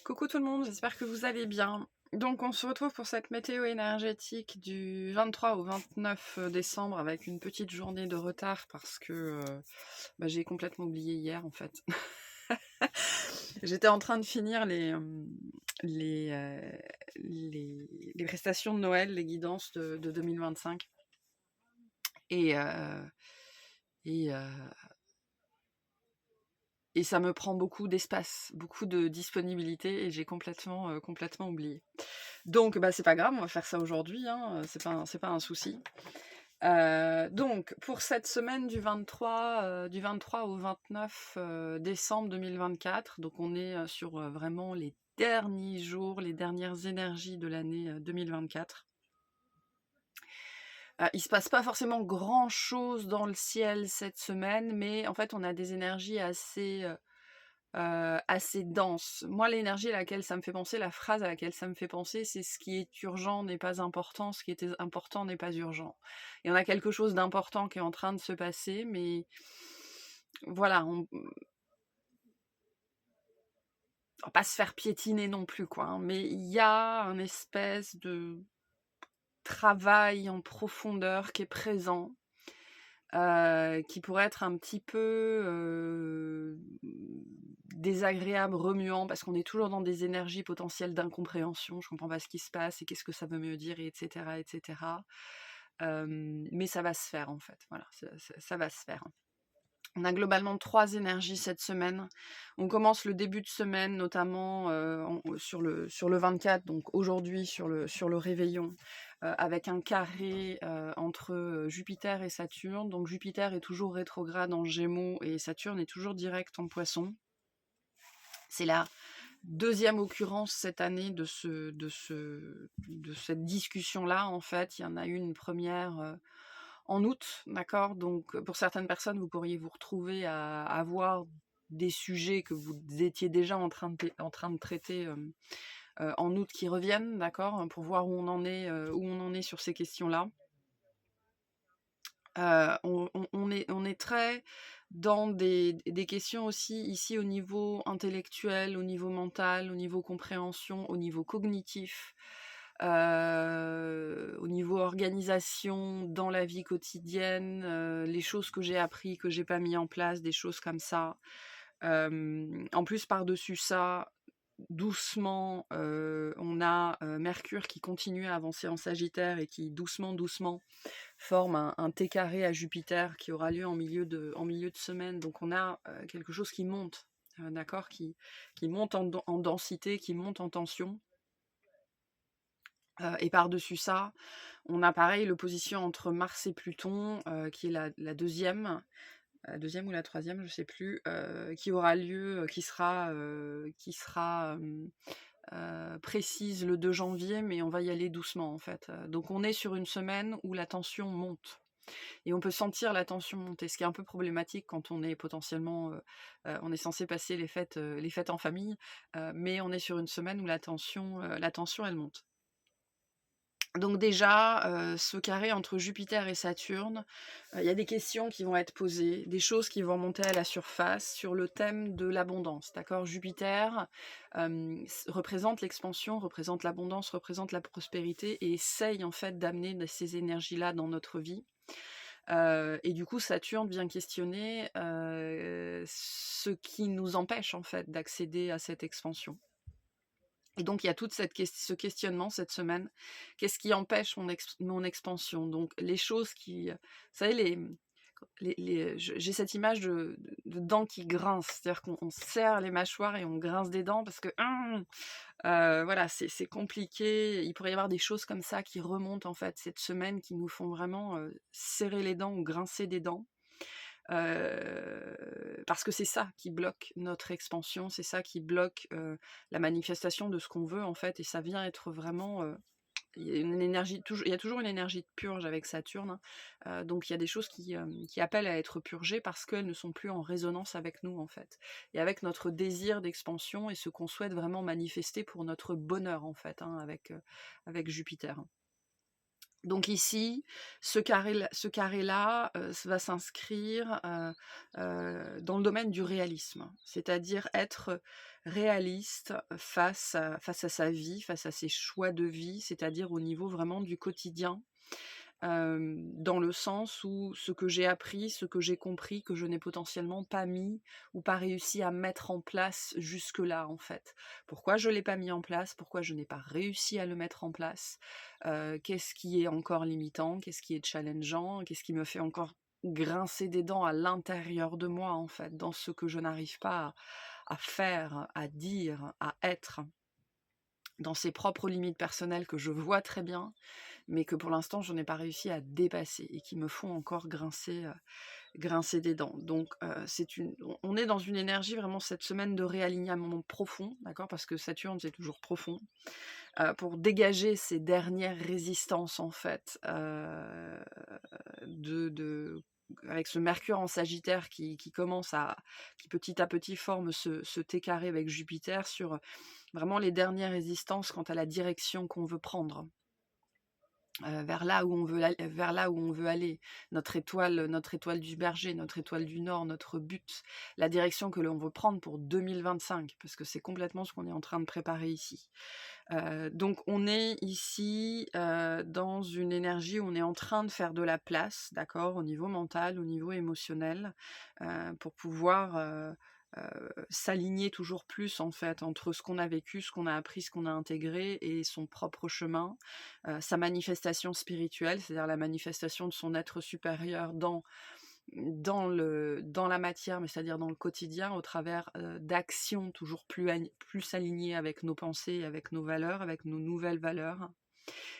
Coucou tout le monde, j'espère que vous allez bien. Donc on se retrouve pour cette météo énergétique du 23 au 29 décembre avec une petite journée de retard parce que j'ai complètement oublié hier en fait. J'étais en train de finir les, euh, les prestations de Noël, les guidances de 2025 et, euh, et, euh, et ça me prend beaucoup d'espace, beaucoup de disponibilité et j'ai complètement oublié. Donc, c'est pas grave, on va faire ça aujourd'hui, hein, c'est pas un souci. Donc, pour cette semaine du 23 au 29 décembre 2024, donc on est sur vraiment les derniers jours, les dernières énergies de l'année 2024. Il se passe pas forcément grand chose dans le ciel cette semaine, mais en fait, on a des énergies assez dense. Moi, l'énergie à laquelle ça me fait penser, la phrase à laquelle ça me fait penser, c'est ce qui est urgent n'est pas important, ce qui est important n'est pas urgent. Et on a quelque chose d'important qui est en train de se passer, mais voilà, on va pas se faire piétiner non plus, quoi. Hein, mais il y a un espèce de travail en profondeur qui est présent. Qui pourrait être un petit peu désagréable, remuant, parce qu'on est toujours dans des énergies potentielles d'incompréhension. Je comprends pas ce qui se passe et qu'est-ce que ça veut me dire, et etc., etc. Mais ça va se faire en fait. Voilà, ça va se faire. On a globalement 3 énergies cette semaine. On commence le début de semaine, notamment sur le 24, donc aujourd'hui sur le réveillon, avec un carré entre Jupiter et Saturne. Donc Jupiter est toujours rétrograde en Gémeaux et Saturne est toujours direct en Poissons. C'est la deuxième occurrence cette année de cette discussion-là, en fait. Il y en a eu une première en août, d'accord? Donc, pour certaines personnes, vous pourriez vous retrouver à avoir des sujets que vous étiez déjà en train de traiter en août qui reviennent, d'accord? Pour voir où on en est sur ces questions-là. On est très dans des questions aussi ici au niveau intellectuel, au niveau mental, au niveau compréhension, au niveau cognitif, au niveau organisation dans la vie quotidienne, les choses que j'ai appris, que j'ai pas mis en place, des choses comme ça. En plus, par-dessus ça, doucement, on a Mercure qui continue à avancer en Sagittaire et qui doucement forme un T carré à Jupiter qui aura lieu en milieu de semaine. Donc on a quelque chose qui monte, d'accord, qui monte en densité, qui monte en tension. Et par-dessus ça, on a pareil l'opposition entre Mars et Pluton, qui est la deuxième ou la troisième, je sais plus, qui aura lieu, qui sera précise le 2 janvier, mais on va y aller doucement en fait. Donc on est sur une semaine où la tension monte. Et on peut sentir la tension monter, ce qui est un peu problématique quand on est potentiellement, on est censé passer les fêtes en famille, mais on est sur une semaine où la tension elle monte. Donc déjà, ce carré entre Jupiter et Saturne, il y a des questions qui vont être posées, des choses qui vont monter à la surface sur le thème de l'abondance, d'accord? Jupiter représente l'expansion, représente l'abondance, représente la prospérité et essaye en fait d'amener ces énergies-là dans notre vie. Et du coup, Saturne vient questionner ce qui nous empêche en fait d'accéder à cette expansion. Et donc, il y a tout ce questionnement cette semaine. Qu'est-ce qui empêche mon expansion? Donc, les choses qui... Vous savez, j'ai cette image de dents qui grincent. C'est-à-dire qu'on serre les mâchoires et on grince des dents parce que... voilà, c'est compliqué. Il pourrait y avoir des choses comme ça qui remontent en fait cette semaine qui nous font vraiment serrer les dents ou grincer des dents. Parce que c'est ça qui bloque notre expansion, c'est ça qui bloque la manifestation de ce qu'on veut en fait, et ça vient être vraiment... il y a toujours une énergie de purge avec Saturne, donc il y a des choses qui appellent à être purgées parce qu'elles ne sont plus en résonance avec nous en fait, et avec notre désir d'expansion et ce qu'on souhaite vraiment manifester pour notre bonheur en fait, hein, avec Jupiter. Donc ici, ce carré-là, va s'inscrire, dans le domaine du réalisme. C'est-à-dire être réaliste face à sa vie, face à ses choix de vie, c'est-à-dire au niveau vraiment du quotidien. Dans le sens où ce que j'ai appris, ce que j'ai compris, que je n'ai potentiellement pas mis ou pas réussi à mettre en place jusque-là, en fait. Pourquoi je ne l'ai pas mis en place? Pourquoi je n'ai pas réussi à le mettre en place? Qu'est-ce qui est encore limitant? Qu'est-ce qui est challengeant? Qu'est-ce qui me fait encore grincer des dents à l'intérieur de moi, en fait, dans ce que je n'arrive pas à faire, à dire, à être, dans ces propres limites personnelles que je vois très bien, mais que pour l'instant je n'ai pas réussi à dépasser et qui me font encore grincer des dents. Donc on est dans une énergie vraiment cette semaine de réalignement profond, d'accord, parce que Saturne c'est toujours profond, pour dégager ces dernières résistances en fait, avec ce Mercure en Sagittaire qui petit à petit forme ce T carré avec Jupiter sur vraiment les dernières résistances quant à la direction qu'on veut prendre. Vers là où on veut aller, notre étoile du berger, notre étoile du Nord, notre but, la direction que l'on veut prendre pour 2025, parce que c'est complètement ce qu'on est en train de préparer ici. Donc on est ici, dans une énergie où on est en train de faire de la place, d'accord? Au niveau mental, au niveau émotionnel, pour pouvoir, s'aligner toujours plus en fait entre ce qu'on a vécu, ce qu'on a appris, ce qu'on a intégré et son propre chemin, sa manifestation spirituelle, c'est-à-dire la manifestation de son être supérieur dans la matière, mais c'est-à-dire dans le quotidien au travers, d'actions toujours plus alignées avec nos pensées, avec nos valeurs, avec nos nouvelles valeurs.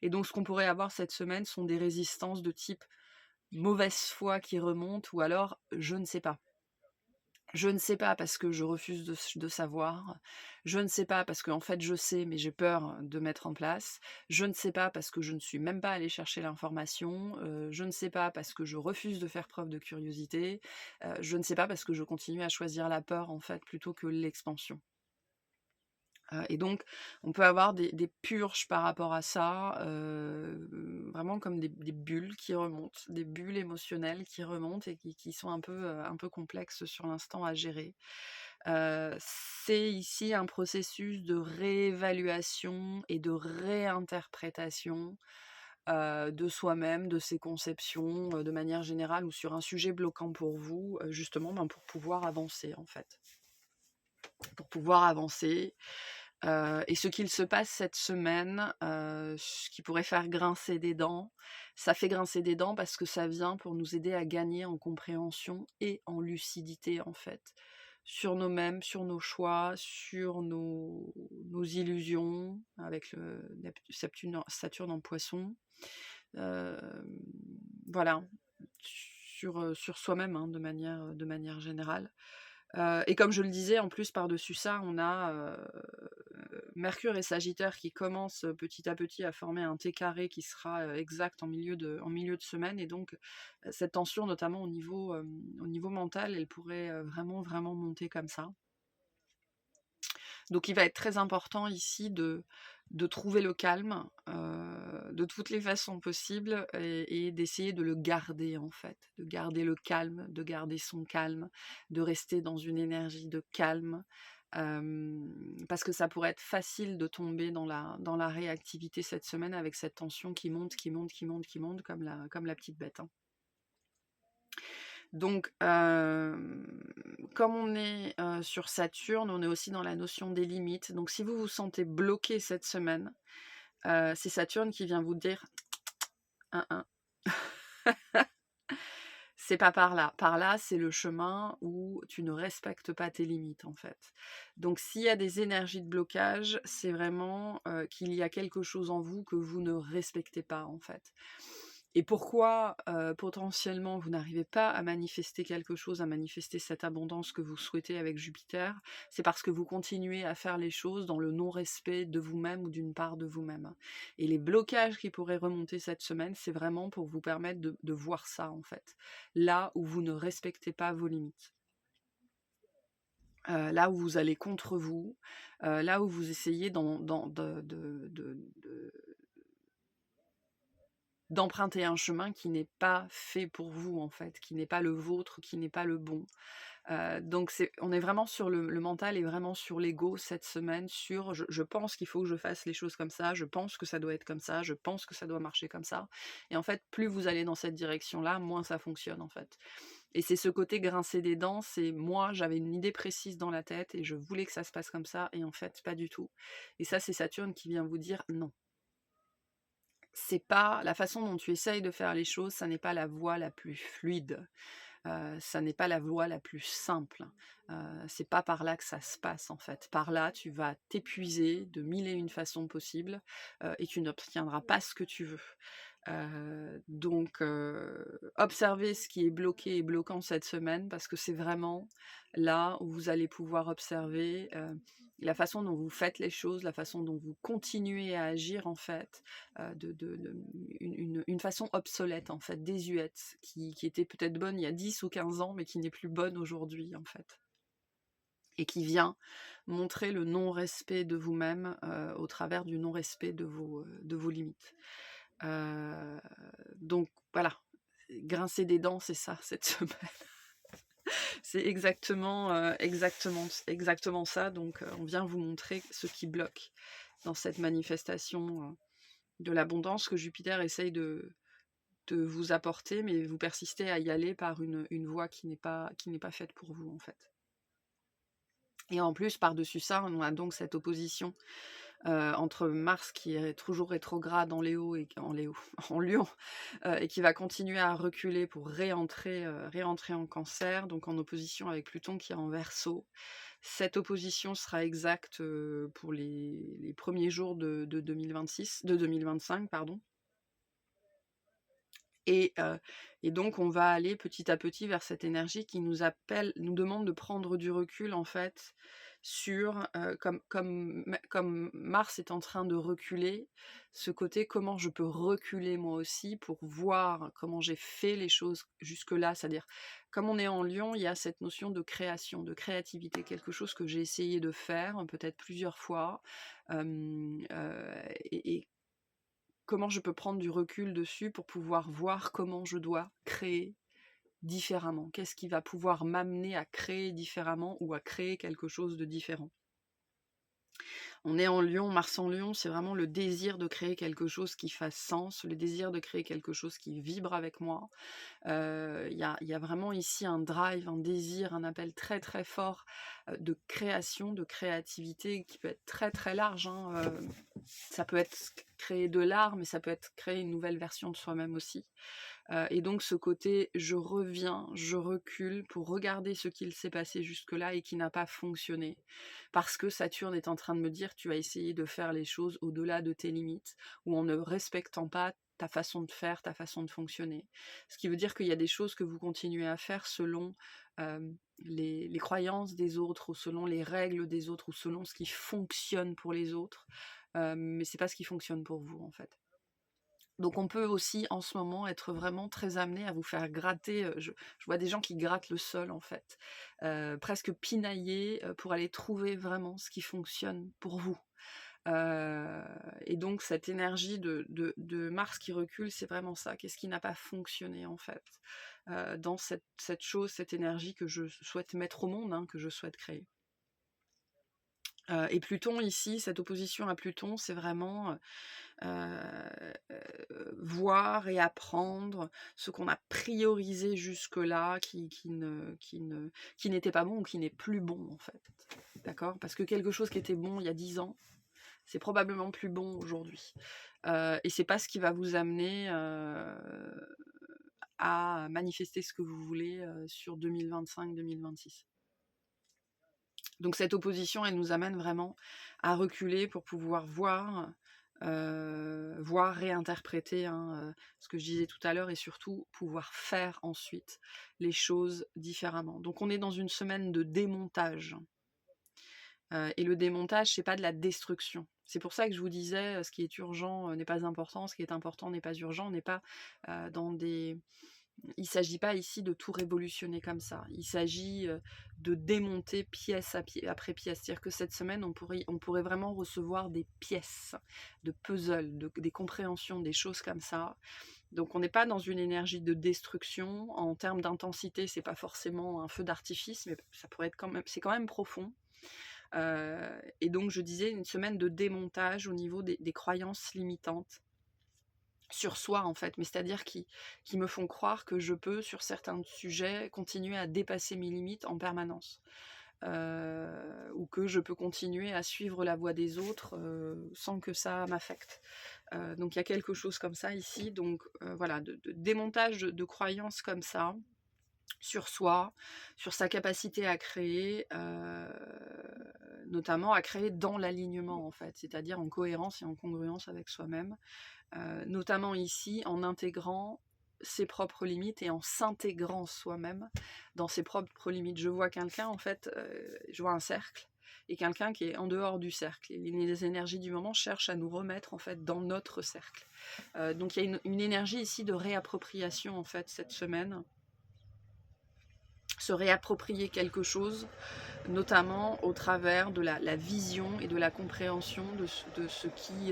Et donc ce qu'on pourrait avoir cette semaine sont des résistances de type mauvaise foi qui remontent ou alors je ne sais pas. Je ne sais pas parce que je refuse de savoir. Je ne sais pas parce qu'en fait je sais, mais j'ai peur de mettre en place. Je ne sais pas parce que je ne suis même pas allée chercher l'information. Je ne sais pas parce que je refuse de faire preuve de curiosité. Je ne sais pas parce que je continue à choisir la peur en fait plutôt que l'expansion. Et donc, on peut avoir des purges par rapport à ça, vraiment comme des bulles qui remontent, des bulles émotionnelles qui remontent et qui sont un peu complexes sur l'instant à gérer. C'est ici un processus de réévaluation et de réinterprétation, de soi-même, de ses conceptions, de manière générale ou sur un sujet bloquant pour vous, justement, pour pouvoir avancer, en fait. Pour pouvoir avancer. Et ce qu'il se passe cette semaine, ce qui pourrait faire grincer des dents, ça fait grincer des dents parce que ça vient pour nous aider à gagner en compréhension et en lucidité, en fait. Sur nous-mêmes, sur nos choix, sur nos illusions, avec le Saturne en Poisson. Voilà, sur soi-même, hein, de manière générale. Et comme je le disais, en plus, par-dessus ça, on a Mercure et Sagittaire qui commencent petit à petit à former un T carré qui sera exact en milieu de semaine. Et donc, cette tension, notamment au niveau mental, elle pourrait vraiment, vraiment monter comme ça. Donc il va être très important ici de trouver le calme de toutes les façons possibles et d'essayer de le garder en fait, de garder le calme, de garder son calme, de rester dans une énergie de calme. Parce que ça pourrait être facile de tomber dans la réactivité cette semaine avec cette tension qui monte, qui monte, qui monte, qui monte comme la petite bête, hein. Donc, comme on est sur Saturne, on est aussi dans la notion des limites. Donc, si vous vous sentez bloqué cette semaine, c'est Saturne qui vient vous dire «Hein, hein, c'est pas par là. Par là, c'est le chemin où tu ne respectes pas tes limites, en fait». Donc, s'il y a des énergies de blocage, c'est vraiment qu'il y a quelque chose en vous que vous ne respectez pas, en fait. Et pourquoi potentiellement vous n'arrivez pas à manifester quelque chose, à manifester cette abondance que vous souhaitez avec Jupiter, c'est parce que vous continuez à faire les choses dans le non-respect de vous-même ou d'une part de vous-même. Et les blocages qui pourraient remonter cette semaine, c'est vraiment pour vous permettre de voir ça en fait, là où vous ne respectez pas vos limites. Là où vous allez contre vous, là où vous essayez d'emprunter un chemin qui n'est pas fait pour vous, en fait, qui n'est pas le vôtre, qui n'est pas le bon. Donc on est vraiment sur le mental est vraiment sur l'ego cette semaine, sur je pense qu'il faut que je fasse les choses comme ça, je pense que ça doit être comme ça, je pense que ça doit marcher comme ça. Et en fait, plus vous allez dans cette direction-là, moins ça fonctionne, en fait. Et c'est ce côté grincer des dents, c'est moi, j'avais une idée précise dans la tête et je voulais que ça se passe comme ça, et en fait, pas du tout. Et ça, c'est Saturne qui vient vous dire non. C'est pas la façon dont tu essayes de faire les choses, ça n'est pas la voie la plus fluide. Ça n'est pas la voie la plus simple. C'est pas par là que ça se passe, en fait. Par là, tu vas t'épuiser de mille et une façons possibles, et tu n'obtiendras pas ce que tu veux. Donc observez ce qui est bloqué et bloquant cette semaine, parce que c'est vraiment là où vous allez pouvoir observer, la façon dont vous faites les choses, la façon dont vous continuez à agir, en fait, de une façon obsolète, en fait, désuète, qui était peut-être bonne il y a 10 ou 15 ans, mais qui n'est plus bonne aujourd'hui, en fait. Et qui vient montrer le non-respect de vous-même, au travers du non-respect de vos limites. Donc voilà, grincer des dents, c'est ça cette semaine. C'est exactement ça. Donc on vient vous montrer ce qui bloque dans cette manifestation de l'abondance que Jupiter essaye de vous apporter, mais vous persistez à y aller par une voie qui n'est pas faite pour vous, en fait. Et en plus, par-dessus ça, on a donc cette opposition entre Mars qui est toujours rétrograde en Léo en Lion, et qui va continuer à reculer pour réentrer en Cancer, donc en opposition avec Pluton qui est en Verseau. Cette opposition sera exacte pour les premiers jours de 2025, pardon. Et donc on va aller petit à petit vers cette énergie qui nous demande de prendre du recul, en fait, sur, comme Mars est en train de reculer, ce côté comment je peux reculer moi aussi pour voir comment j'ai fait les choses jusque-là. C'est-à-dire, comme on est en Lion, il y a cette notion de création, de créativité, quelque chose que j'ai essayé de faire, peut-être plusieurs fois, et comment je peux prendre du recul dessus pour pouvoir voir comment je dois créer différemment. Qu'est-ce qui va pouvoir m'amener à créer différemment ou à créer quelque chose de différent. On est en Lion, Mars en Lion, c'est vraiment le désir de créer quelque chose qui fasse sens, le désir de créer quelque chose qui vibre avec moi. Il y a vraiment ici un drive, un désir, un appel très très fort de création, de créativité qui peut être très très large, hein. Ça peut être créer de l'art, mais ça peut être créer une nouvelle version de soi-même aussi. Et donc ce côté, je reviens, je recule pour regarder ce qu'il s'est passé jusque-là et qui n'a pas fonctionné. Parce que Saturne est en train de me dire, tu as essayé de faire les choses au-delà de tes limites, ou en ne respectant pas ta façon de faire, ta façon de fonctionner. Ce qui veut dire qu'il y a des choses que vous continuez à faire selon les croyances des autres, ou selon les règles des autres, ou selon ce qui fonctionne pour les autres, mais c'est pas ce qui fonctionne pour vous, en fait. Donc on peut aussi en ce moment être vraiment très amené à vous faire gratter, je vois des gens qui grattent le sol, en fait, presque pinailler, pour aller trouver vraiment ce qui fonctionne pour vous. Et donc cette énergie de Mars qui recule, c'est vraiment ça. Qu'est-ce qui n'a pas fonctionné, en fait, dans cette chose, cette énergie que je souhaite mettre au monde, hein, que je souhaite créer. Et Pluton ici, cette opposition à Pluton, c'est vraiment voir et apprendre ce qu'on a priorisé jusque-là, qui n'était pas bon ou qui n'est plus bon, en fait. D'accord? Parce que quelque chose qui était bon il y a 10 ans, c'est probablement plus bon aujourd'hui. Et c'est pas ce qui va vous amener à manifester ce que vous voulez sur 2025-2026. Donc cette opposition, elle nous amène vraiment à reculer pour pouvoir voir, réinterpréter, hein, ce que je disais tout à l'heure, et surtout pouvoir faire ensuite les choses différemment. Donc on est dans une semaine de démontage. Et le démontage, c'est pas de la destruction. C'est pour ça que je vous disais, ce qui est urgent n'est pas important, ce qui est important n'est pas urgent. On n'est pas dans des... Il ne s'agit pas ici de tout révolutionner comme ça. Il s'agit de démonter pièce après pièce. C'est-à-dire que cette semaine, on pourrait vraiment recevoir des pièces de puzzle, des compréhensions, des choses comme ça, Donc on n'est pas dans une énergie de destruction. En termes d'intensité, c'est pas forcément un feu d'artifice, mais ça pourrait être quand même, c'est quand même profond. Et donc je disais une semaine de démontage au niveau des croyances limitantes sur soi en fait, mais c'est-à-dire qui me font croire que je peux sur certains sujets continuer à dépasser mes limites en permanence. Ou que je peux continuer à suivre la voie des autres sans que ça m'affecte. Donc il y a quelque chose comme ça ici, donc voilà, de démontage de croyances comme ça, sur soi, sur sa capacité à créer, notamment à créer dans l'alignement en fait, c'est-à-dire en cohérence et en congruence avec soi-même, notamment ici en intégrant ses propres limites et en s'intégrant soi-même dans ses propres limites. Je vois quelqu'un en fait, je vois un cercle et quelqu'un qui est en dehors du cercle. Et les énergies du moment cherchent à nous remettre en fait dans notre cercle. Donc il y a une énergie ici de réappropriation en fait cette semaine. Se réapproprier quelque chose, notamment au travers de la vision et de la compréhension de ce qui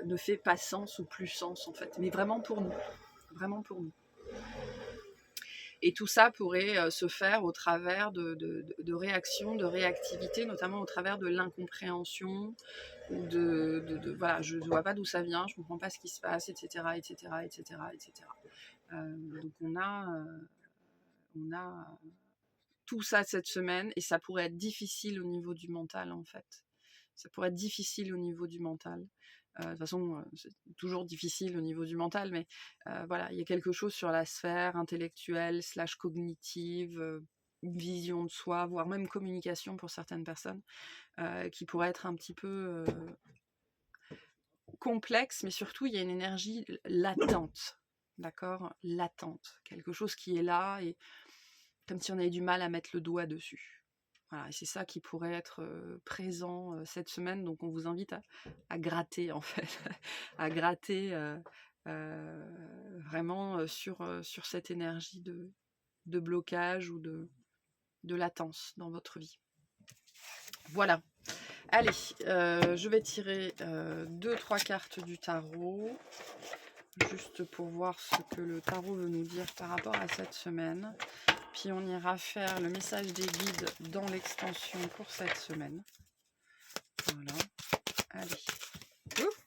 ne fait pas sens ou plus sens en fait, mais vraiment pour nous, vraiment pour nous. Et tout ça pourrait se faire au travers de réactions, de réactivité, notamment au travers de l'incompréhension, ou voilà, je ne vois pas d'où ça vient, je ne comprends pas ce qui se passe, etc., etc., etc., etc. Donc on a tout ça cette semaine, et ça pourrait être difficile au niveau du mental en fait. Ça pourrait être difficile au niveau du mental. De toute façon, c'est toujours difficile au niveau du mental, mais voilà, il y a quelque chose sur la sphère intellectuelle / cognitive, vision de soi, voire même communication pour certaines personnes, qui pourrait être un petit peu complexe, mais surtout il y a une énergie latente, d'accord, latente, quelque chose qui est là et comme si on avait du mal à mettre le doigt dessus. Voilà, et c'est ça qui pourrait être présent cette semaine, donc on vous invite à gratter en fait, à gratter vraiment sur cette énergie de blocage ou de latence dans votre vie. Voilà. Allez, je vais tirer 2-3 cartes du tarot, juste pour voir ce que le tarot veut nous dire par rapport à cette semaine. Puis on ira faire le message des guides dans l'extension pour cette semaine. Voilà. Allez. Ouf.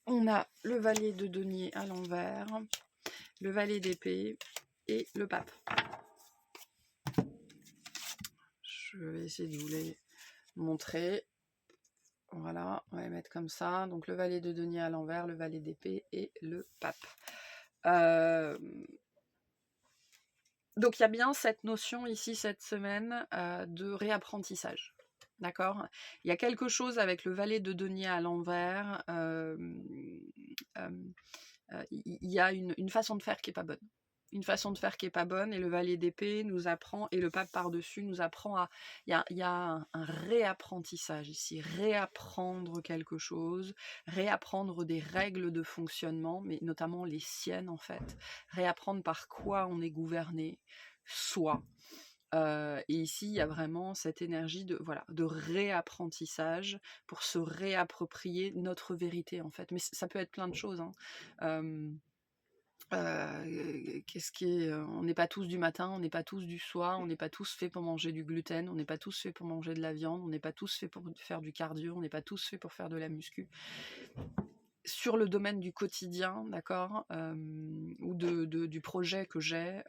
On a le valet de denier à l'envers, le valet d'épée et le pape. Je vais essayer de vous les montrer. Voilà, on va les mettre comme ça. Donc le valet de denier à l'envers, le valet d'épée et le pape. Donc il y a bien cette notion ici cette semaine de réapprentissage. D'accord ? Il y a quelque chose avec le valet de denier à l'envers. Il y a une façon de faire qui n'est pas bonne. Une façon de faire qui n'est pas bonne, et le valet d'épée nous apprend, et le pape par-dessus nous apprend à... Il y a un réapprentissage ici, réapprendre quelque chose, réapprendre des règles de fonctionnement, mais notamment les siennes en fait, réapprendre par quoi on est gouverné, soi. Et ici, il y a vraiment cette énergie de réapprentissage pour se réapproprier notre vérité en fait. Mais ça peut être plein de choses, hein. Qu'est-ce qui est, on n'est pas tous du matin, on n'est pas tous du soir, on n'est pas tous faits pour manger du gluten, on n'est pas tous faits pour manger de la viande, on n'est pas tous faits pour faire du cardio, on n'est pas tous faits pour faire de la muscu. Sur le domaine du quotidien, d'accord, ou du projet que j'ai,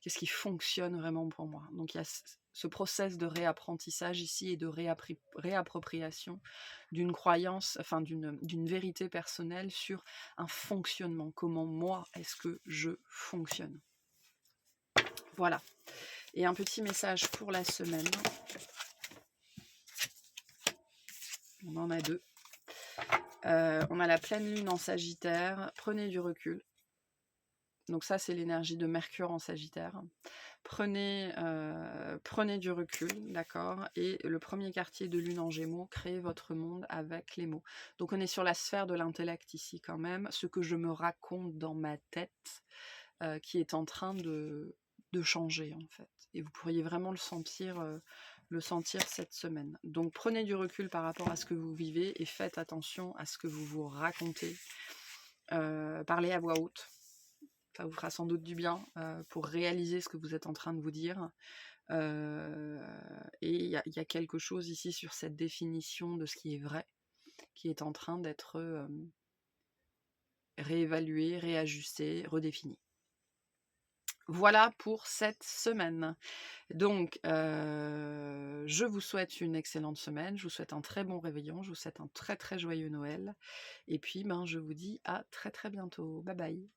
qu'est-ce qui fonctionne vraiment pour moi. Donc il y a ce process de réapprentissage ici et de réappropriation d'une croyance, enfin d'une vérité personnelle sur un fonctionnement. Comment moi est-ce que je fonctionne. Voilà. Et un petit message pour la semaine. On en a deux. On a la pleine lune en Sagittaire. Prenez du recul. Donc ça, c'est l'énergie de Mercure en Sagittaire. Prenez du recul, d'accord. Et le premier quartier de lune en Gémeaux, créez votre monde avec les mots. Donc on est sur la sphère de l'intellect ici quand même. Ce que je me raconte dans ma tête, qui est en train de changer en fait. Et vous pourriez vraiment le sentir cette semaine. Donc prenez du recul par rapport à ce que vous vivez et faites attention à ce que vous vous racontez. parlez à voix haute. Ça vous fera sans doute du bien pour réaliser ce que vous êtes en train de vous dire. Et il y a quelque chose ici sur cette définition de ce qui est vrai, qui est en train d'être réévalué, réajusté, redéfini. Voilà pour cette semaine. Donc, je vous souhaite une excellente semaine, je vous souhaite un très bon réveillon, je vous souhaite un très très joyeux Noël. Et puis, ben, je vous dis à très très bientôt. Bye bye.